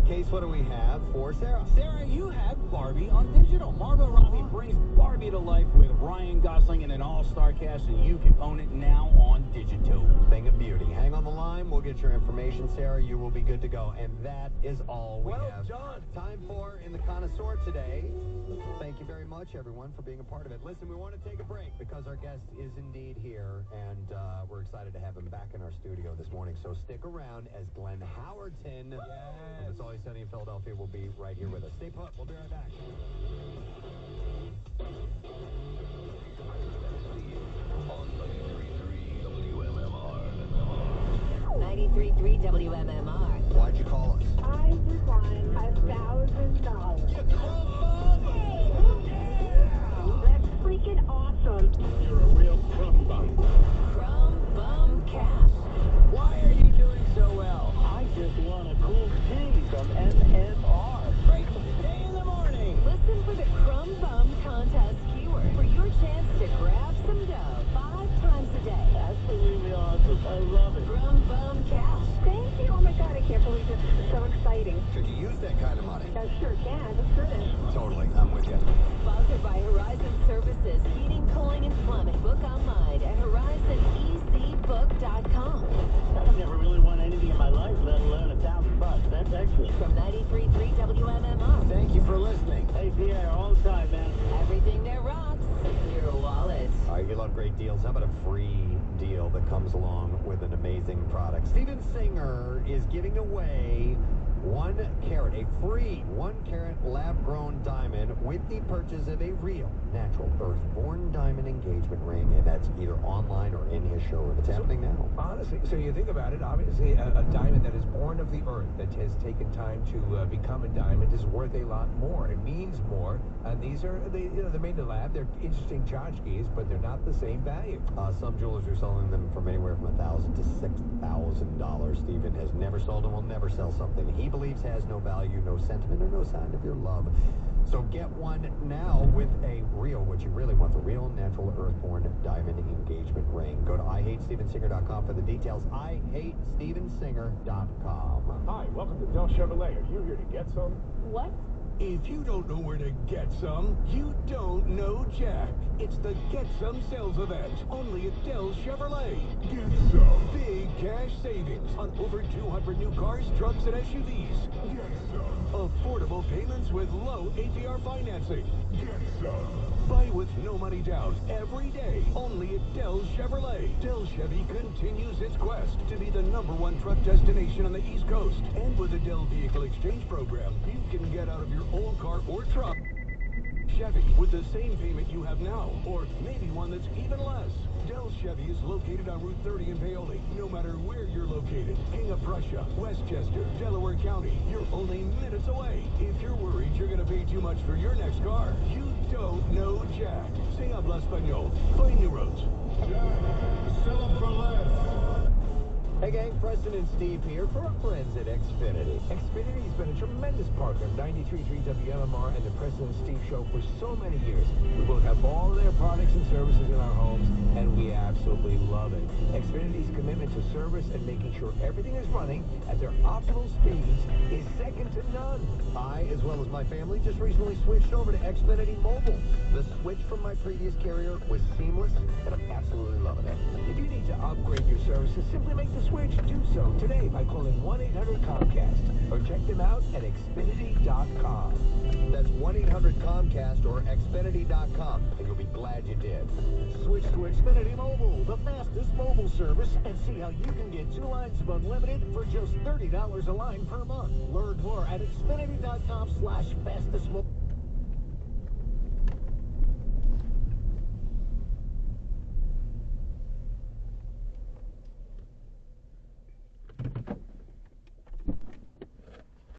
case, what do we have for Sarah? Sarah, you have Barbie on digital. Margot Robbie brings Barbie to life with Ryan Gosling and an all-star cast, and you can own it now on digital. Thing of beauty. Hang on the line. We'll get your information, Sarah. You will be good to go. And that is all we have time for in the Connoisseur today. Thank you very much, everyone, for being a part of it. Listen, we want to take a break because our guest is indeed here, and we're excited to have him back in our studio this morning. So stick around as Glenn Howerton from It's Always Sunny in Philadelphia will be right here with us. Stay put. We'll be right back. 93.3 WMMR. Why'd you call us? I just won $1,000. That's freaking awesome. You're a real crumb bum. Crumb Bum Cash. Why are you doing so well? I just won a cool tea from MMR. Great day in the morning. Listen for the Crumb Bum Contest keyword for your chance to grab some dough 5 times a day. Absolutely awesome. I love it. Crumb Bum Cash. Thank you. Oh my God, I can't believe this. It's so exciting. Should you use that kind of money? I sure can. Just couldn't. Totally. I'm with you. Sponsored by Horizon Services, Heating, Cooling, and Plumbing. Book online at horizonecbook.com. I've never really won anything in my life, let alone $1,000. That's excellent. From 93.3 WMMR. Thank you for listening. Hey, Pierre, all the time, man. Everything that rocks your wallet. All right, you love great deals. How about a free deal that comes along with an amazing product? Steven Singer is giving away 1 carat, a free 1 carat lab-grown diamond with the purchase of a real, natural, earth-born diamond engagement ring, and that's either online or in his showroom. It's happening now. Honestly, so you think about it, obviously a diamond that is born of the earth, that has taken time to become a diamond, is worth a lot more. It means more. And these are, they're made in the lab. They're interesting tchotchkes, but they're not the same value. Some jewelers are selling them from anywhere from $1,000 to $6,000. Steven has never sold and will never sell something he believes has no value, no sentiment, or no sign of your love. So get one now with a real, what you really want, the real, natural, earthborn diamond engagement ring. Go to IHateStevenSinger.com for the details. IHateStevenSinger.com. Hi, welcome to Del Chevrolet. Are you here to get some? What? If you don't know where to get some, you don't know Jack. It's the Get Some sales event, only at Del Chevrolet. Get some big cash savings on over 200 new cars, trucks, and SUVs. Get some affordable payments with low APR financing. Get some. Buy with no money down every day, only at Del Chevrolet. Del Chevy continues its quest to be the #1 truck destination on the East Coast. And with the Del Vehicle Exchange Program, you can get out of your old car or truck Chevy with the same payment you have now, or maybe one that's even less. Del Chevy is located on Route 30 in Paoli. No matter where you're located, King of Prussia, Westchester, Delaware County, you're only minutes away. If you're worried you're going to pay too much for your next car, you don't know Jack. Se habla español. Find new roads. Jack, sell them for less. Hey gang, Preston and Steve here for our friends at Xfinity. Xfinity has been a tremendous partner of 93.3 WMMR and the President Steve Show for so many years. We both have all of their products and services in our homes, and we absolutely love it. Xfinity's commitment to service and making sure everything is running at their optimal speeds is second to none. I, as well as my family, just recently switched over to Xfinity Mobile. The switch from my previous carrier was seamless, and I'm absolutely loving it. If you need to upgrade your services, simply make the switch. Do so today by calling 1-800-COMCAST or check them out at Xfinity.com. That's 1-800-COMCAST or Xfinity.com, and you'll be glad you did. Switch to Xfinity Mobile, the fastest mobile service, and see how you can get 2 lines of unlimited for just $30 a line per month. Learn more at Xfinity.com/fastestmobile.